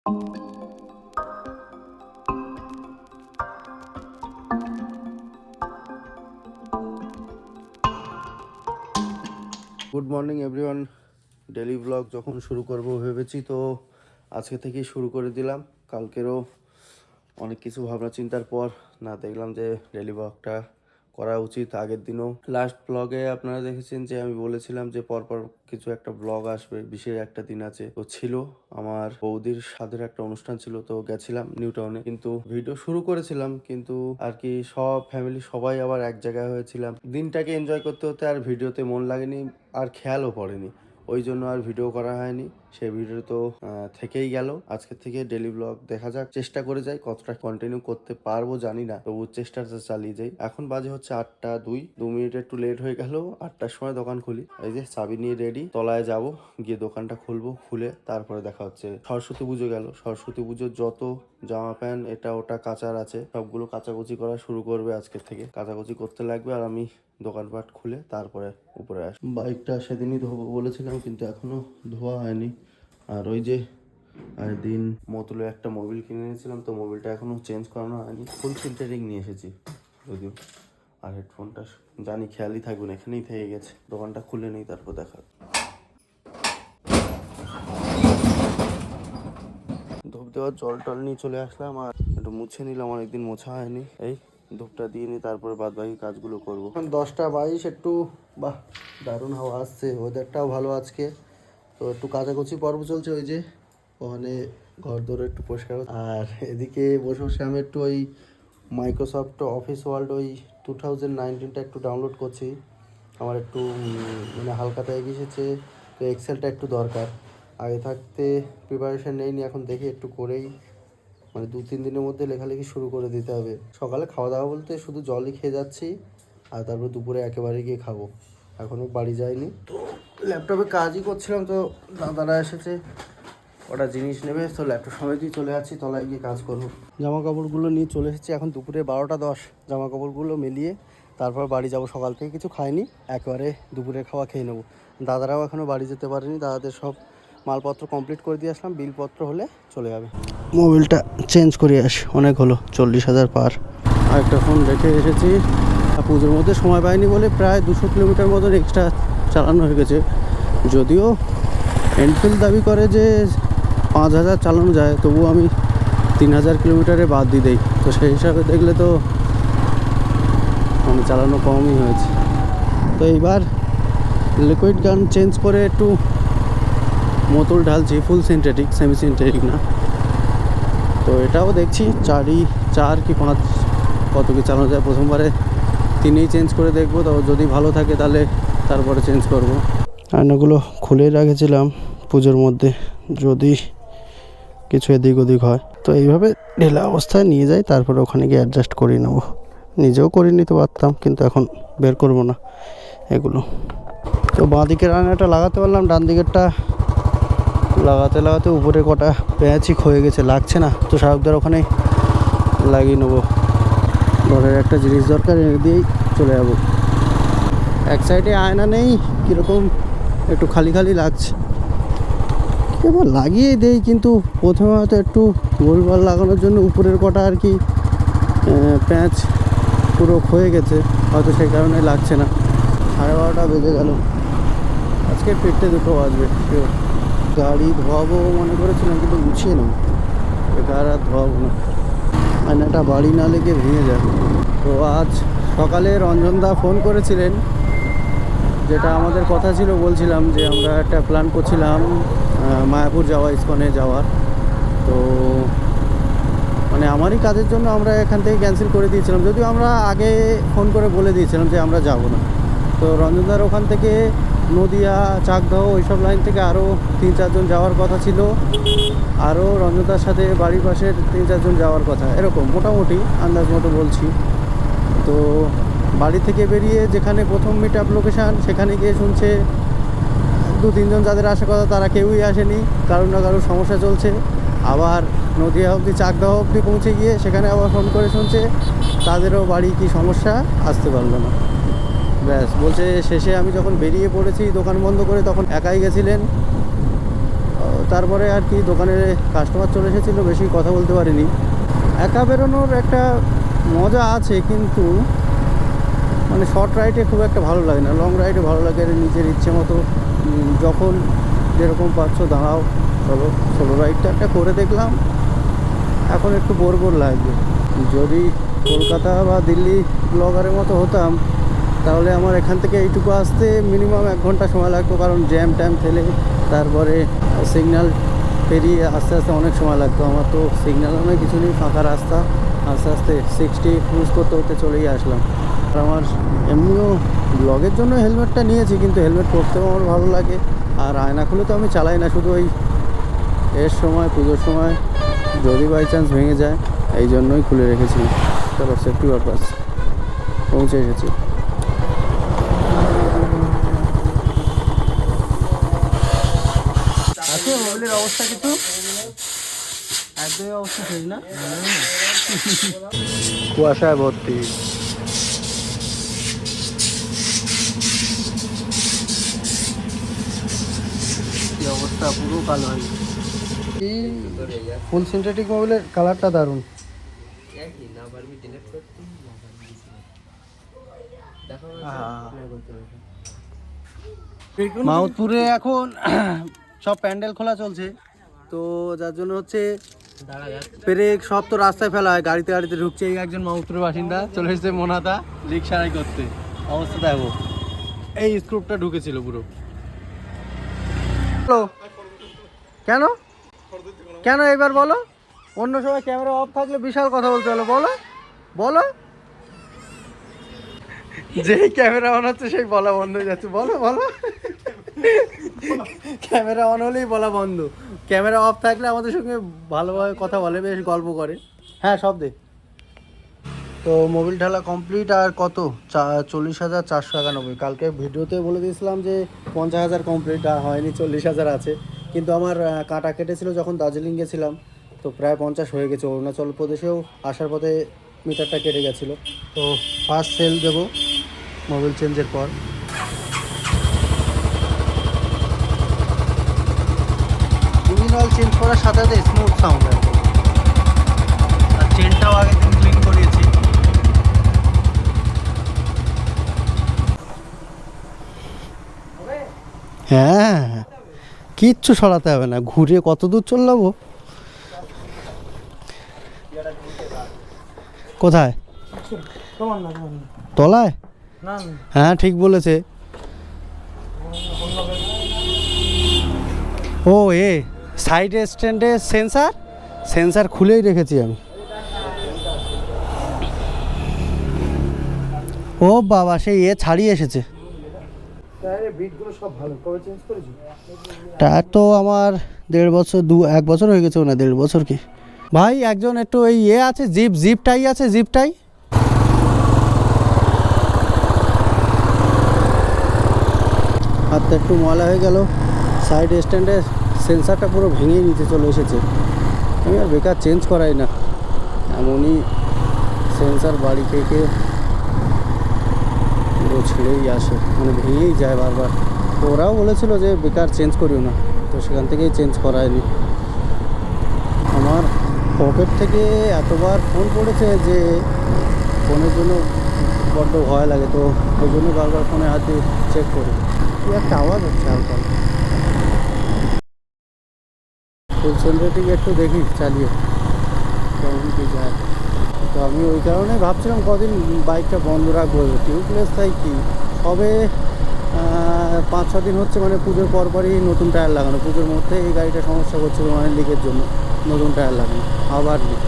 Good morning everyone. Daily blog যখন শুরু করব ভেবেছি, তো আজকে থেকেই শুরু করে দিলাম। কালকেরও অনেক কিছু ভাবনা চিন্তার পর দেখলাম যে ডেলি ব্লগটা করা উচিত। আগের দিনও লাস্ট ব্লগে আপনারা দেখেছেন যে আমি বলেছিলাম যে পরপর কিছু একটা ব্লগ আসবে, বিশেষ একটা দিন আছে। তো ছিল আমার বৌদির সাধের একটা অনুষ্ঠান ছিল, তো গেছিলাম নিউ টাউনে। কিন্তু ভিডিও শুরু করেছিলাম, কিন্তু আর কি সব ফ্যামিলি সবাই আবার এক জায়গায় হয়েছিলাম। দিনটাকে এনজয় করতে হতে আর ভিডিওতে মন লাগেনি, আর খেয়ালও পড়েনি, ওই জন্য আর ভিডিও করা হয়নি। সেই ভিডিও তো থেকেই গেল। আজকে থেকে ডেলি ব্লগ দেখা যাক, চেষ্টা করে যাই। কতটা কন্টিনিউ করতে পারবো জানি না, তবু চেষ্টাটা চালিয়ে যাই। এখন বাজে হচ্ছে 8টা 2 মিনিট একটু লেট হয়ে গেল। 8টার সময় দোকান খুলি। এই যে চাবি নিয়ে রেডি, তলায় যাব, গিয়ে দোকানটা খুলবো। খুলে তারপরে দেখা হচ্ছে। সরস্বতী পুজো গেল, সরস্বতী পুজোর যত জামা প্যান্ট এটা ওটা কাচার আছে, সবগুলো কাচাকুচি করা শুরু করবে আজকের থেকে। কাচাকুচি করতে লাগবে, আর আমি দোকানপাট খুলে তারপরে উপরে আসবো। বাইকটা সেদিনই ধোবো বলেছিলাম, কিন্তু এখনো ধোয়া হয়নি। আর ওই যে আর দিন মতুলে একটা মোবিল কিনে নিয়েছিলাম, তো মোবিলটা এখনো চেঞ্জ করানো হয়নি। ফুল ফিল্টারিং নিয়ে এসেছি যদিও। আর হেডফোনটা জানি খেয়ালই থাকবে না, এখানেই থেকে গেছে। দোকানটা খুলে নেই, তারপর দেখা। ধূপ দেওয়ার জল টল নিয়ে চলে আসলাম, আর একটু মুছে নিলাম, অনেকদিন মোছা হয়নি। এই ধূপটা দিয়ে নিই, তারপরে বাদ বাকি কাজগুলো করবো। এখন 10টা 22, একটু বাহ দারুণ হাওয়া আসছে, ওয়েদারটাও ভালো আজকে। তো একটু কাচাকুচি পর্ব চলছে, ওই যে ওখানে ঘর দৌড়ে একটু পরিষ্কার। আর এদিকে বসে বসে আমি একটু ওই মাইক্রোসফট অফিস ওয়ার্ল্ড ওই 2019টা একটু ডাউনলোড করছি। আমার একটু মানে হালকাটা এগিয়ে এসেছে, তো এক্সেলটা একটু দরকার। আগে থাকতে প্রিপারেশান নেইনি, এখন দেখি একটু করেই মানে 2-3 দিনের মধ্যে লেখালেখি শুরু করে দিতে হবে। সকালে খাওয়া দাওয়া বলতে শুধু জলই খেয়ে যাচ্ছি, আর তারপর দুপুরে একেবারে গিয়ে খাবো। এখনও বাড়ি যাইনি, তো ল্যাপটপে কাজই করছিলাম। তো দাদারা এসেছে, ওটা জিনিস নেবে, তো ল্যাপটপ সমেতই চলে যাচ্ছি, তলায় গিয়ে কাজ করবো। জামা কাপড়গুলো নিয়ে চলে এসেছি। এখন দুপুরে 12টা 10, জামা কাপড়গুলো মিলিয়ে তারপর বাড়ি যাব। সকাল থেকে কিছু খাইনি, একেবারে দুপুরে খাওয়া খেয়ে নেবো। দাদারাও এখনও বাড়ি যেতে পারেনি, দাদাদের সব মালপত্র কমপ্লিট করে দিয়ে আসলাম, বিলপত্র হলে চলে যাবে। মোবাইলটা চেঞ্জ করে আসি, অনেক হলো, 40,000 পার। আরেকটা ফোন রেখে এসেছি। পুজোর মধ্যে সময় পাইনি বলে প্রায় 200 কিলোমিটার মতন এক্সট্রা চালানো হয়ে গেছে। যদিও এনফিল্ড দাবি করে যে 5,000 চালানো যায়, তবুও আমি 3,000 কিলোমিটারে বাদ দিয়ে দেই। তো সেই হিসাবে দেখলে তো মানে চালানো কমই হয়েছে। তো এইবার লিকুইড গান চেঞ্জ করে একটু বোতল ঢালছি, ফুল সিনথেটিক, সেমি সিনথেটিক না। তো এটাও দেখছি 4 কি 5 কত কি চালানো যায়। প্রথমবারে 3ই চেঞ্জ করে দেখবো, তো যদি ভালো থাকে তাহলে তারপরে চেঞ্জ করব। আয়নাগুলো খুলে রেখেছিলাম পুজোর মধ্যে, যদি কিছু এদিক ওদিক হয়। তো এইভাবে ঢেলা অবস্থায় নিয়ে যাই, তারপরে ওখানে গিয়ে অ্যাডজাস্ট করিয়ে নেবো। নিজেও করে নিতে পারতাম, কিন্তু এখন বের করব না এগুলো। তো বাঁ দিকের আয়নাটা লাগাতে পারলাম, ডান দিকেরটা লাগাতে উপরে কটা পেঁয়াজি হয়ে গেছে, লাগছে না। তো শাহরুখদার ওখানে লাগিয়ে নেবো। ঘরের একটা জিনিস দরকার, এনে দিয়েই চলে যাবো। এক সাইডে আয়না নেই, কীরকম একটু খালি খালি লাগছে। এবার লাগিয়ে দেই, কিন্তু প্রথমে হয়তো একটু গোলবাল লাগানোর জন্য উপরের কটা আর কি প্যাঁচ পুরো ক্ষয়ে গেছে, হয়তো সেই কারণে লাগছে না। 12:30 বেজে গেল, আজকে ফিরতে 2টো বাজবে। গাড়ি ধোয়াবো মনে করেছিলাম, কিন্তু গুছিয়ে নেব, বেকার আর ধোয়াবো না, আয়নাটা বাড়ি না লেগে ভেঙে যায়। তো আজ সকালে রঞ্জনদা ফোন করেছিলেন, যেটা আমাদের কথা ছিল, বলছিলাম যে আমরা একটা প্ল্যান করছিলাম মায়াপুর যাওয়া, ইসকনে যাওয়ার। তো মানে আমারই কাজের জন্য আমরা এখান থেকে ক্যান্সেল করে দিয়েছিলাম, যদিও আমরা আগে ফোন করে বলে দিয়েছিলাম যে আমরা যাব না। তো রঞ্জনদার ওখান থেকে নদিয়া, চাকদহ ওইসব লাইন থেকে আরও 3-4 জন যাওয়ার কথা ছিল, আরও রঞ্জনদার সাথে বাড়ির পাশের 3-4 জন যাওয়ার কথা, এরকম মোটামুটি আন্দাজ মতো বলছি। তো বাড়ি থেকে বেরিয়ে যেখানে প্রথম মিট আপ লোকেশান, সেখানে গিয়ে শুনছে 2-3 জন যাদের আসার কথা তারা কেউই আসেনি, কারোর না কারোর সমস্যা চলছে। আবার নদিয়া অবধি, চাকদহ অবধি পৌঁছে গিয়ে সেখানে আবার ফোন করে শুনছে তাদেরও বাড়ি কি সমস্যা, আসতে পারলো না। ব্যাস, বলছে শেষে আমি যখন বেরিয়ে পড়েছি দোকান বন্ধ করে, তখন একাই গেছিলেন, তারপরে আর কি দোকানে কাস্টমার চলে এসেছিলো, বেশি কথা বলতে পারিনি। একা বেরোনোর একটা মজা আছে, কিন্তু মানে শর্ট রাইডে খুব একটা ভালো লাগে না। লং রাইডে ভালো লাগে, নিজের ইচ্ছে মতো যখন যেরকম পাচ্ছ দাঁড়াও চলো। সোলো রাইডটা একটা করে দেখলাম, এখন একটু বোর বোর লাগবে। যদি কলকাতা বা দিল্লি ব্লগারের মতো হতাম, তাহলে আমার এখান থেকে এইটুকু আসতে মিনিমাম 1 ঘন্টা সময় লাগতো, কারণ জ্যাম ট্যাম ফেলে তারপরে সিগন্যাল পেরিয়ে আস্তে আস্তে অনেক সময় লাগতো। আমার তো সিগন্যালও নয়, কিছু নেই, ফাঁকা রাস্তা, আস্তে আস্তে 60 ক্রুজ করতে করতে চলেই আসলাম। আর আমার এমনিও ব্লগের জন্য হেলমেটটা নিয়েছি, কিন্তু হেলমেট পরতেও আমার ভালো লাগে। আর আয়না খুলে তো আমি চালাই না, শুধু ওই এর সময়, পুজোর সময় যদি বাই চান্স ভেঙে যায়, এই জন্যই খুলে রেখেছি। চলো, সেফটি পারপাস। পৌঁছে এসেছি। আছে মোবাইলের অবস্থা কিছু একদমই অবস্থা ঠিক না, কুয়াশায় ভর্তি। কি অবস্থা, পুরো কালো হয়ে গেছে। এই ফুল সিনথেটিক মোবাইলের কালারটা দারুণ। মাউথপুরে এখন সব প্যান্ডেল খোলা চলছে, তো যার জন্য হচ্ছে পেরেক সব তো রাস্তায় ফেলা হয়, গাড়িতে গাড়িতে ঢুকছে। এই একজন মাউথপুরের বাসিন্দা চলে এসেছে মোনাতা রিক্সারাই করতে। অবস্থা দেখো, এই স্ক্রুপটা ঢুকেছিল পুরো। কেন কেন এবার বলো? অন্য সময় ক্যামেরা অফ থাকলে বিশাল কথা বলতে হলো, বলো বলো। যেই ক্যামেরা অন হচ্ছে সেই বলা বন্ধ হয়ে যাচ্ছে, বলো বলো। ক্যামেরা অন হলেই বলা বন্ধ, ক্যামেরা অফ থাকলে আমাদের সঙ্গে ভালোভাবে কথা বলে, বেশ গল্প করে। হ্যাঁ, সব দে। তো মোবিল ঢালা কমপ্লিট। আর কত, 40,491। কালকে ভিডিওতে বলে দিয়েছিলাম যে 50,000 কমপ্লিট, আর হয়নি, 40,000 আছে। কিন্তু আমার কাটা কেটেছিল যখন দার্জিলিং গেছিলাম, তো প্রায় 50 হয়ে গেছে। অরুণাচল প্রদেশেও আসার পথে মিটারটা কেটে গেছিলো। তো ফার্স্ট সেল দেবো মোবিল চেঞ্জের পর। ইঞ্জিন অয়েল চেঞ্জ করার সাথে সাথে স্মুথ সাউন্ড হয়। আর চেনটাও আগের দিন ক্লিন করিয়েছি। হ্যাঁ, কিচ্ছু সরাতে হবে না, ঘুরে কত দূর চললাম। কোথায়? তলায়? হ্যাঁ, ঠিক বলেছে। ও সাইড স্ট্যান্ডে সেন্সার খুলেই রেখেছি আমি। ও বাবা, সেই ছাড়িয়ে এসেছে। টায়ার তো আমার 1.5 বছর 1 বছর হয়ে গেছে না, 1.5 বছর কি ভাই। একজন একটু ওই আছে, জিপটাই আছে, জিপটাই। হাতটা একটু ময়লা হয়ে গেল। সাইড স্ট্যান্ডে সেন্সারটা পুরো ভেঙে নিচে চলে এসেছে। আমি আর বেকার চেঞ্জ করাই না, এমনই সেন্সার বাড়ি থেকে পুরো ছেড়েই আসে, মানে ভেঙেই যায় বারবার। ওরাও বলেছিল যে বেকার চেঞ্জ করিও না, তো সেখান থেকেই চেঞ্জ করায়নি। আমার পকেট থেকে এতবার ফোন পড়েছে যে ফোনের জন্য বড্ড ভয় লাগে, তো ওই জন্য বারবার ফোনে হাত দিয়ে চেক করি। কি একটা আওয়াজ হচ্ছে হালকা। ফুল সিনথেটিক একটু দেখি চালিয়ে কেমন কি যায়। তো আমি ওই কারণে ভাবছিলাম কদিন বাইকটা বন্ধ রাখবো। টিউবলেস তাই কি, সবে 5-6 দিন হচ্ছে, মানে পুজোর পরপরই নতুন টায়ার লাগানো। পুজোর মধ্যে এই গাড়িটা সমস্যা করছিল, মানে লিকের জন্য নতুন টায়ার লাগানো, আবার লিক।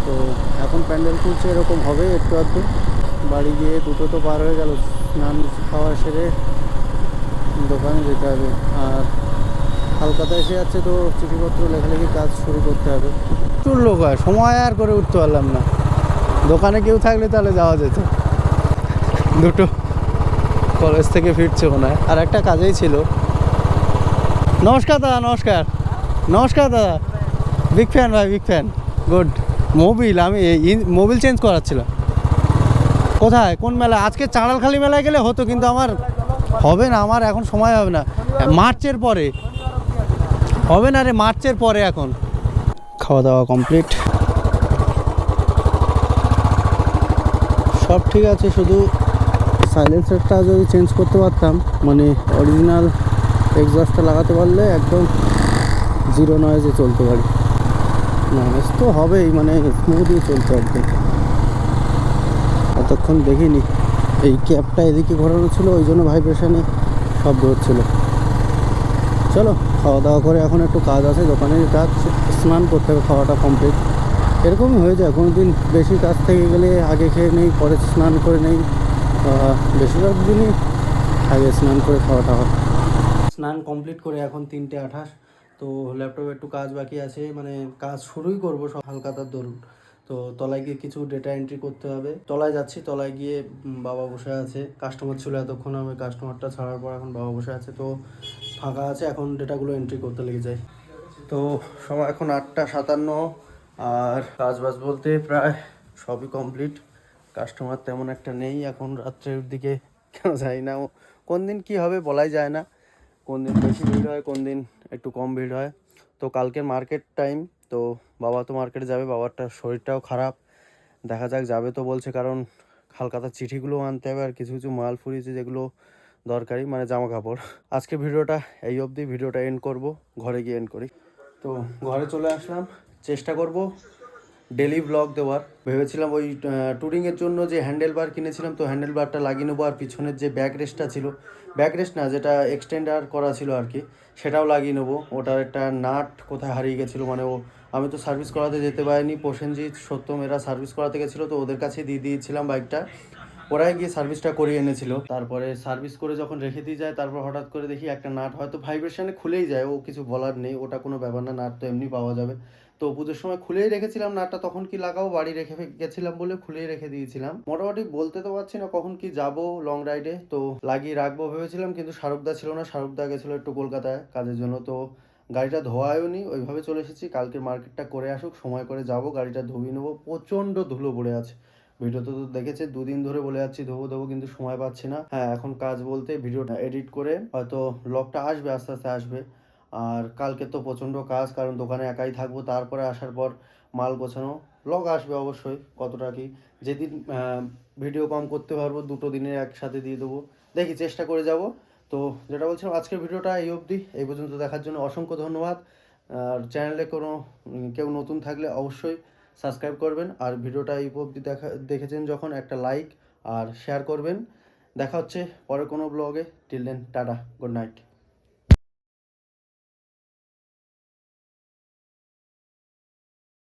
তো এখন প্যান্ডেল খুলছে, এরকম হবে একটু আধটু। বাড়ি গিয়ে 2টো তো পার হয়ে গেল, স্নান খাওয়া সেরে দোকানে যেতে হবে। আর কলকাতা এসে যাচ্ছে, তো চিঠিপত্র লেখালেখি কাজ শুরু করতে হবে। প্রচুর লোক হয়, সময় আর করে উঠতে পারলাম না। দোকানে কেউ থাকলে তাহলে যাওয়া যেত। 2টো কলেজ থেকে ফিরছে মনে হয়, আর একটা কাজেই ছিল। নমস্কার দাদা, নমস্কার নমস্কার দাদা। বিগ ফ্যান ভাই, বিগ ফ্যান। গুড। আমি মোবিল চেঞ্জ করাচ্ছিলাম। কোথায়, কোন মেলা? আজকে চাঁড়ালখালি মেলায় গেলে হতো, কিন্তু আমার হবে না, আমার এখন সময় হবে না। মার্চের পরে হবে না রে, মার্চের পরে এখন। খাওয়া দাওয়া কমপ্লিট, সব ঠিক আছে, শুধু সাইলেন্সারটা যদি চেঞ্জ করতে পারতাম, মানে অরিজিনাল এক্সস্টটা লাগাতে পারলে একদম জিরো নয়েজে চলতে পারি। নয়েজ তো হবেই, মানে স্মুথই চলতে একদম। এতক্ষণ দেখিনি, এই ক্যাবটা এদিকে ঘোরানো ছিল, ওই জন্য ভাইব্রেশনে শব্দ হচ্ছিলো। চলো খাওয়া দাওয়া করে এখন একটু কাজ আছে, দোকানের কাজ, স্নান করতে হবে, খাওয়াটা কমপ্লিট। এরকমই হয়ে যায়, কোনো দিন বেশি কাজ থেকে গেলে আগে খেয়ে নেই, পরে স্নান করে নেই। বেশিরভাগ দিনই আগে স্নান করে খাওয়াটা হয়। স্নান কমপ্লিট করে এখন 3:28, তো ল্যাপটপে একটু কাজ বাকি আছে, মানে কাজ শুরুই করবো সব হালকাতার দরুন। তো তলায় গিয়ে কিছু ডেটা এন্ট্রি করতে হবে, তলায় যাচ্ছি। তলায় গিয়ে বাবা বসে আছে, কাস্টমার ছিল এতক্ষণ, আমি কাস্টমারটা ছাড়ার পর এখন বাবা বসে আছে, তো ফাঁকা আছে, এখন ডেটাগুলো এন্ট্রি করতে লেগে যায়। তো সময় এখন 8:57, আর কাজ বাজ বলতে প্রায় সবই কমপ্লিট। কাস্টমার তেমন একটা নেই এখন রাত্রের দিকে, কেন জানি না, কোন দিন কী হবে বলাই যায় না, কোন দিন বেশি ভিড় হয়, কোন দিন একটু কম ভিড় হয়। তো কালকে মার্কেট টাইম, তো বাবা তো মার্কেটে যাবে, বাবারটা শরীরটাও খারাপ, দেখা যাক, যাবে তো বলছে, কারণ হালকাতার চিঠিগুলো আনতে হবে, আর কিছু কিছু মাল ফুরিয়েছে যেগুলো দরকারি, মানে জামা কাপড়। আজকে ভিডিওটা এই অবধি, ভিডিওটা এন্ড করব, ঘরে গিয়ে এন্ড করি। তো ঘরে চলে আসলাম, চেষ্টা করব ডেলি ব্লগ দেওয়ার। ভেবেছিলাম ওই ট্যুরিংয়ের জন্য যে হ্যান্ডেল বার কিনেছিলাম, তো হ্যান্ডেল বারটা লাগিয়ে নেবো, আর পিছনের যে ব্যাক রেস্টটা ছিল, ব্যাক রেস্ট না, যেটা এক্সটেন্ডার করা ছিল আর কি, সেটাও লাগিয়ে নেবো। ওটার একটা নাট কোথায় হারিয়ে গেছিলো, মানে আমি তো সার্ভিস করাতে যেতে পারিনি, প্রসেনজিৎ সত্যম এরা সার্ভিস করাতে গেছিলো, তো ওদের কাছে দিয়ে দিয়েছিলাম বাইকটা, ওরাই গিয়ে সার্ভিসটা করিয়ে এনেছিল। তারপরে সার্ভিস করে যখন রেখে দিয়ে যায়, তারপর হঠাৎ করে দেখি একটা নাট হয়তো ভাইব্রেশনে খুলেই যায়, ও কিছু বলার নেই, ওটা কোনো ব্যাপার না, নাট তো এমনি পাওয়া যাবে। তো পুজোর সময় খুলেই রেখেছিলাম নাটটা, তখন কি লাগাও, বাড়ি রেখে গেছিলাম বলে খুলেই রেখে দিয়েছিলাম। মোটামুটি বলতে তো পারছি না কখন কি যাব লং রাইডে, তো লাগিয়ে রাখবো ভেবেছিলাম, কিন্তু শাহরুখদা ছিল না, শাহরুখদা গেছিলো একটু কলকাতায় কাজের জন্য, তো গাড়িটা ধোয়ায়ও নি, ওইভাবে চলে এসেছি। কালকে মার্কেটটা করে আসুক, সময় করে যাব, গাড়িটা ধুয়ে নেবো, প্রচণ্ড ধুলো পড়ে আছে। ভিডিওতে তো দেখেছে, 2 দিন ধরে বলে যাচ্ছি ধোবো ধোবো, কিন্তু সময় পাচ্ছি না। হ্যাঁ, এখন কাজ বলতে ভিডিওটা এডিট করে হয়তো ব্লগটা আসবে, আস্তে আস্তে আসবে। আর কালকে তো প্রচণ্ড কাজ, কারণ দোকানে একাই থাকবো, তারপরে আসার পর মাল গোছানো, ব্লগ আসবে অবশ্যই, কতটা কি, যেদিন ভিডিও কম করতে পারবো 2 দিনের একসাথে দিয়ে দেবো, দেখি চেষ্টা করে যাব। তো যেটা বলছিলাম, আজকের ভিডিওটা এই অবধি, এই পর্যন্ত দেখার জন্য অসংখ্য ধন্যবাদ। আর চ্যানেলে কোনো কেউ নতুন থাকলে অবশ্যই সাবস্ক্রাইব করবেন, আর ভিডিওটা এই অবধি দেখেছেন যখন, একটা লাইক আর শেয়ার করবেন। দেখা হচ্ছে পরে কোনো ব্লগে, till then tata, good night.